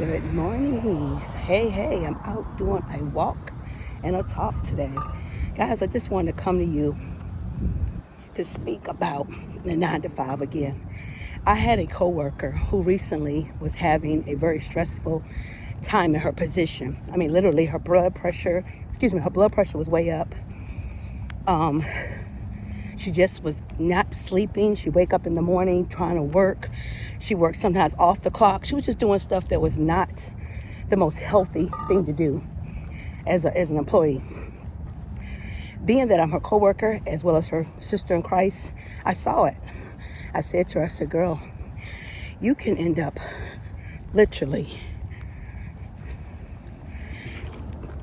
Good morning. Hey, I'm out doing a walk and a talk today. Guys, I just wanted to come to you to speak about the 9 to 5 again. I had a coworker who recently was having a very stressful time in her position. I mean, literally her blood pressure was way up. She just was not sleeping. She wake up in the morning trying to work. She worked sometimes off the clock. She was just doing stuff that was not the most healthy thing to do as an employee. Being that I'm her coworker as well as her sister in Christ, I saw it. I said to her, girl, you can end up literally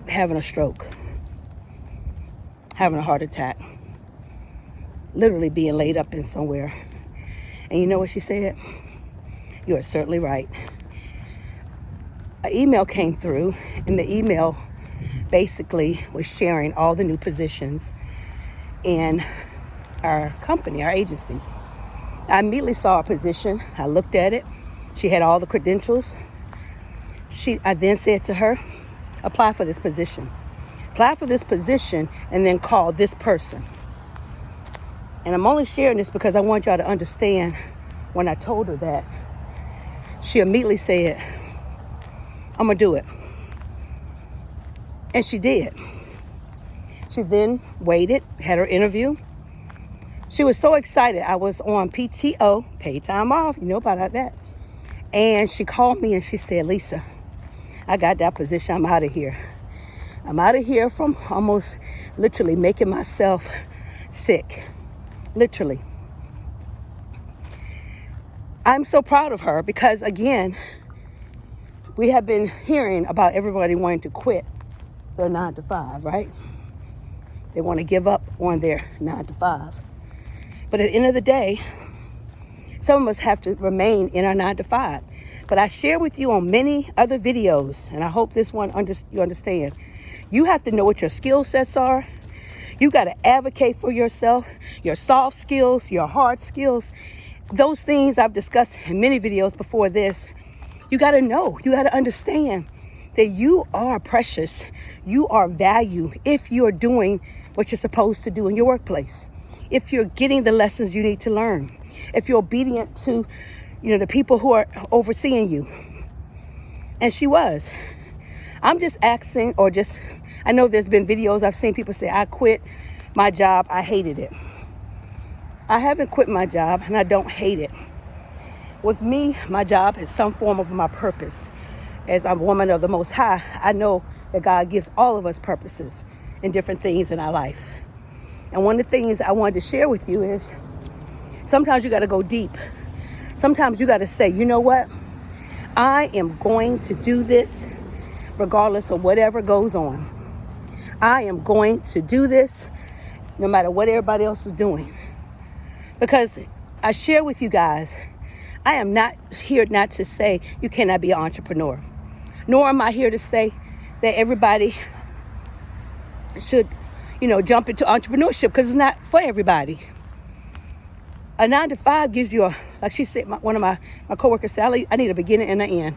having a stroke, having a heart attack, literally being laid up in somewhere. And you know what she said? You are certainly right. An email came through, and the email basically was sharing all the new positions in our company, our agency. I immediately saw a position. I looked at it. She had all the credentials. I then said to her, apply for this position. Apply for this position and then call this person. And I'm only sharing this because I want y'all to understand when I told her that, she immediately said, I'm going to do it. And she did. She then waited, had her interview. She was so excited. I was on PTO, paid time off, you know about that. And she called me and she said, Lisa, I got that position. I'm out of here. I'm out of here from almost literally making myself sick. Literally. I'm so proud of her because, again, we have been hearing about everybody wanting to quit their 9 to 5, right? They want to give up on their 9 to 5. But at the end of the day, some of us have to remain in our 9 to 5. But I share with you on many other videos, and I hope this one you understand. You have to know what your skill sets are. You got to advocate for yourself, your soft skills, your hard skills. Those things I've discussed in many videos before this. You got to know, you got to understand that you are precious. You are value if you're doing what you're supposed to do in your workplace. If you're getting the lessons you need to learn. If you're obedient to, the people who are overseeing you. And she was. I'm just asking I know there's been videos I've seen people say, I quit my job. I hated it. I haven't quit my job and I don't hate it. With me, my job is some form of my purpose. As I'm a woman of the Most High, I know that God gives all of us purposes and different things in our life. And one of the things I wanted to share with you is sometimes you got to go deep. Sometimes you got to say, you know what? I am going to do this regardless of whatever goes on. I am going to do this no matter what everybody else is doing. Because I share with you guys, I am not here not to say you cannot be an entrepreneur. Nor am I here to say that everybody should, jump into entrepreneurship, because it's not for everybody. A 9 to 5 gives you like she said, one of my coworkers said, I need a beginning and an end.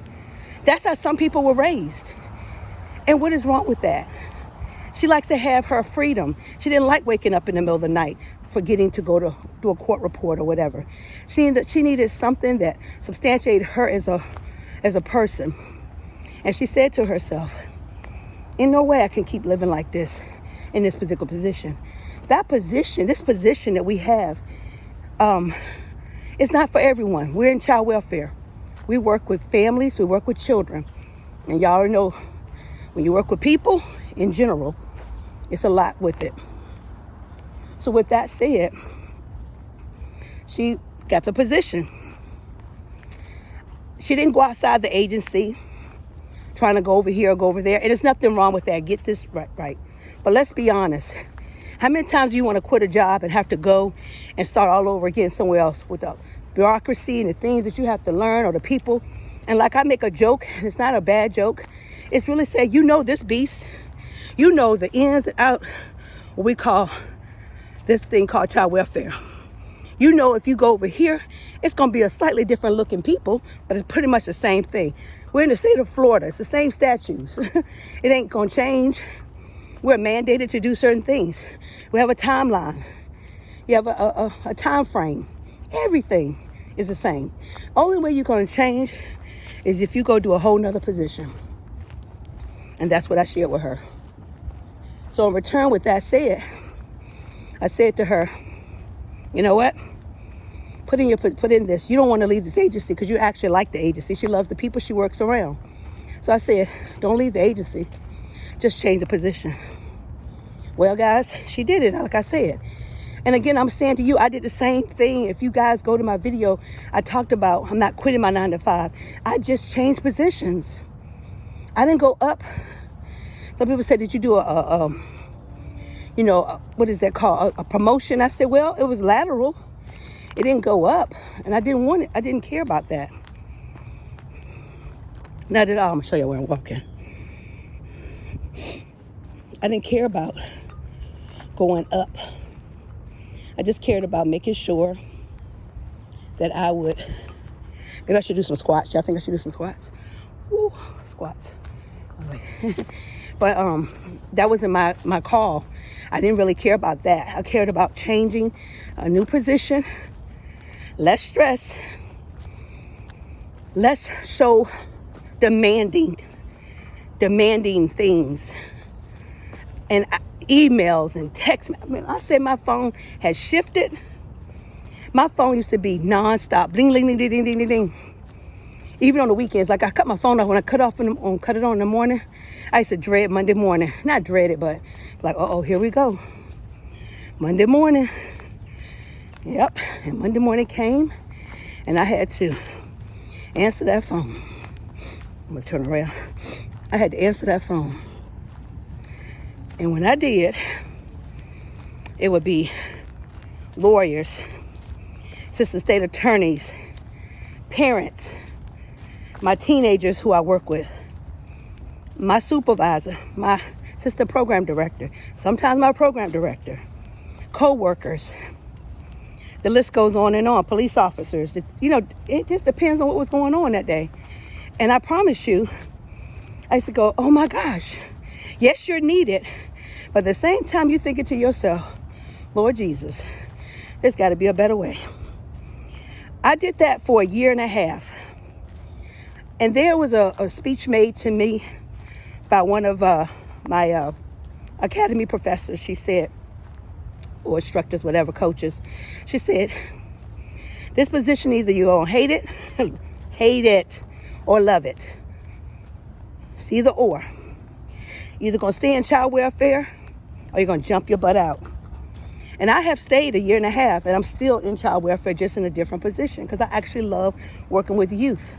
That's how some people were raised. And what is wrong with that? She likes to have her freedom. She didn't like waking up in the middle of the night forgetting to go to do a court report or whatever. She needed something that substantiated her as a person. And she said to herself, in no way I can keep living like this in this particular position. This position that we have, it's not for everyone. We're in child welfare. We work with families, we work with children. And y'all already know, when you work with people in general, it's a lot with it. So with that said, she got the position. She didn't go outside the agency trying to go over here or go over there. And there's nothing wrong with that. Get this right. But let's be honest. How many times do you want to quit a job and have to go and start all over again somewhere else with the bureaucracy and the things that you have to learn, or the people? And like I make a joke, and it's not a bad joke. It's really saying, this beast. You know the ins and out, what we call this thing called child welfare. If you go over here, it's going to be a slightly different looking people, but it's pretty much the same thing. We're in the state of Florida. It's the same statutes. It ain't going to change. We're mandated to do certain things. We have a timeline. You have a time frame. Everything is the same. Only way you're going to change is if you go do a whole nother position. And that's what I shared with her. So in return with that said, I said to her, you know what? Put in this. You don't want to leave this agency because you actually like the agency. She loves the people she works around. So I said, don't leave the agency. Just change the position. Well, guys, she did it, like I said. And again, I'm saying to you, I did the same thing. If you guys go to my video, I talked about I'm not quitting my 9 to 5. I just changed positions. I didn't go up. Some people said, did you do what is that called? A promotion? I said, well, it was lateral. It didn't go up, and I didn't want it. I didn't care about that. Not at all. I'm going to show you where I'm walking. I didn't care about going up. I just cared about making sure that I would, maybe I should do some squats. Y'all think I should do some squats? Woo, squats. But that wasn't my call. I didn't really care about that. I cared about changing a new position, less stress, less so demanding things, and emails and texts. I mean, I said my phone has shifted. My phone used to be nonstop, bling, bling, ding, ding, ding, ding, ding. Even on the weekends, like I cut my phone off when I cut it on in the morning. I used to dread Monday morning. Not dread it, but like, here we go. Monday morning. Yep. And Monday morning came, and I had to answer that phone. I'm gonna turn around. I had to answer that phone. And when I did, it would be lawyers, assistant state attorneys, parents, my teenagers who I work with, my supervisor, my assistant program director, sometimes my program director, co-workers. The list goes on and on. Police officers. It just depends on what was going on that day. And I promise you, I used to go, oh my gosh, yes, you're needed. But at the same time, you're thinking to yourself, Lord Jesus, there's got to be a better way. I did that for 1.5 years. And there was a speech made to me by one of my academy professors. She said, or instructors, whatever, coaches. She said, this position, either you're going to hate it, or love it. It's either or. You're either going to stay in child welfare, or you're going to jump your butt out. And I have stayed 1.5 years, and I'm still in child welfare, just in a different position, because I actually love working with youth.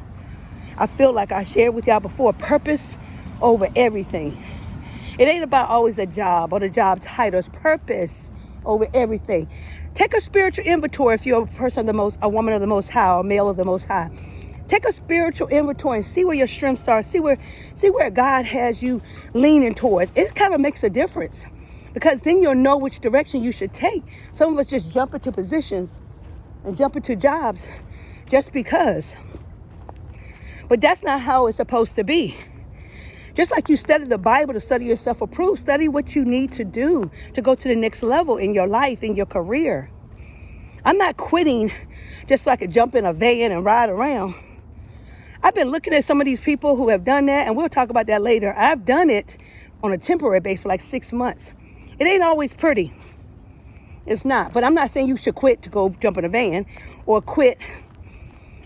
I feel like I shared with y'all before, purpose over everything. It ain't about always a job or the job titles. Purpose over everything. Take a spiritual inventory if you're a woman of the Most High, or male of the Most High. Take a spiritual inventory and see where your strengths are. See where God has you leaning towards. It kind of makes a difference, because then you'll know which direction you should take. Some of us just jump into positions and jump into jobs just because. But that's not how it's supposed to be. Just like you study the Bible to study yourself approved, study what you need to do to go to the next level in your life, in your career. I'm not quitting just so I could jump in a van and ride around. I've been looking at some of these people who have done that, and we'll talk about that later. I've done it on a temporary basis for like 6 months. It ain't always pretty. It's not. But I'm not saying you should quit to go jump in a van, or quit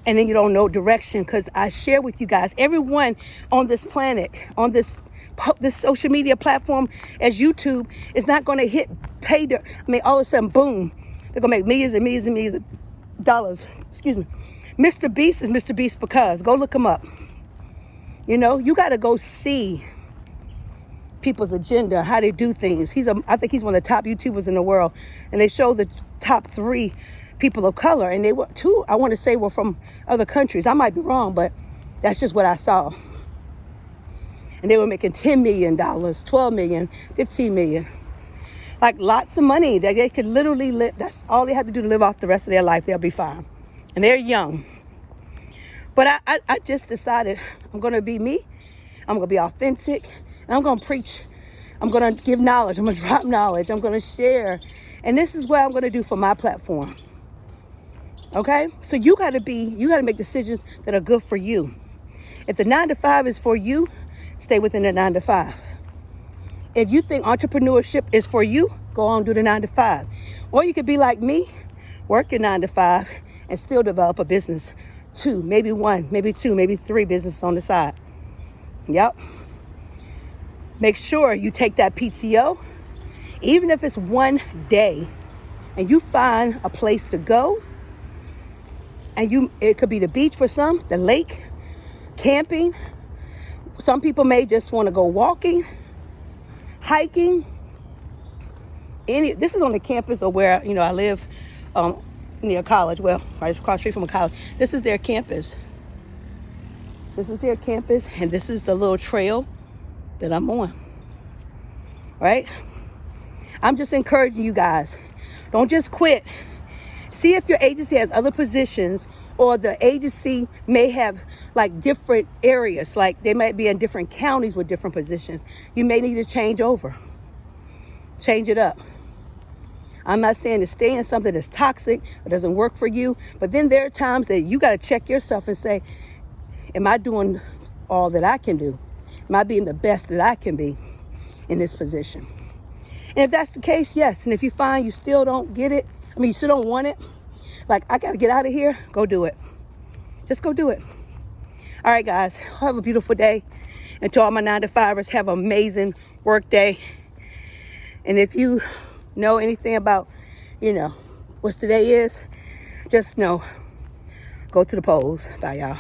and then you don't know direction, because I share with you guys, everyone on this planet, on this social media platform as YouTube, is not going to hit pay. All of a sudden, boom, they're going to make millions and millions and millions of dollars. Excuse me. Mr. Beast is Mr. Beast because, go look him up. You got to go see people's agenda, how they do things. I think he's one of the top YouTubers in the world. And they show the top 3 people of color, and they were 2, I want to say, were from other countries. I might be wrong, but that's just what I saw. And they were making $10 million, $12 million, $15 million. Like lots of money that they could literally live. That's all they had to do to live off the rest of their life. They'll be fine. And they're young. But I just decided I'm going to be me. I'm going to be authentic. And I'm going to preach. I'm going to give knowledge. I'm going to drop knowledge. I'm going to share. And this is what I'm going to do for my platform. Okay? So you got to make decisions that are good for you. If the 9 to 5 is for you, stay within the 9 to 5. If you think entrepreneurship is for you, go on, do the 9 to 5. Or you could be like me, work your 9 to 5 and still develop a business. 2, maybe 1, maybe 2, maybe 3 businesses on the side. Yep. Make sure you take that PTO, even if it's 1 day, and you find a place to go. And it could be the beach for some, the lake, camping. Some people may just want to go walking, hiking. This is on the campus of where I live, near college. Well, right across the street from a college. This is their campus. This is their campus, and this is the little trail that I'm on. Right? I'm just encouraging you guys. Don't just quit. See if your agency has other positions, or the agency may have like different areas. Like they might be in different counties with different positions. You may need to change over. Change it up. I'm not saying to stay in something that's toxic or doesn't work for you, but then there are times that you got to check yourself and say, am I doing all that I can do? Am I being the best that I can be in this position? And if that's the case, yes. And if you find you still don't get it, you still don't want it, like, I got to get out of here, go do it. Just go do it. All right, guys, have a beautiful day. And to all my 9 to 5ers, have an amazing work day. And if you know anything about, what today is, just know, go to the polls. Bye, y'all.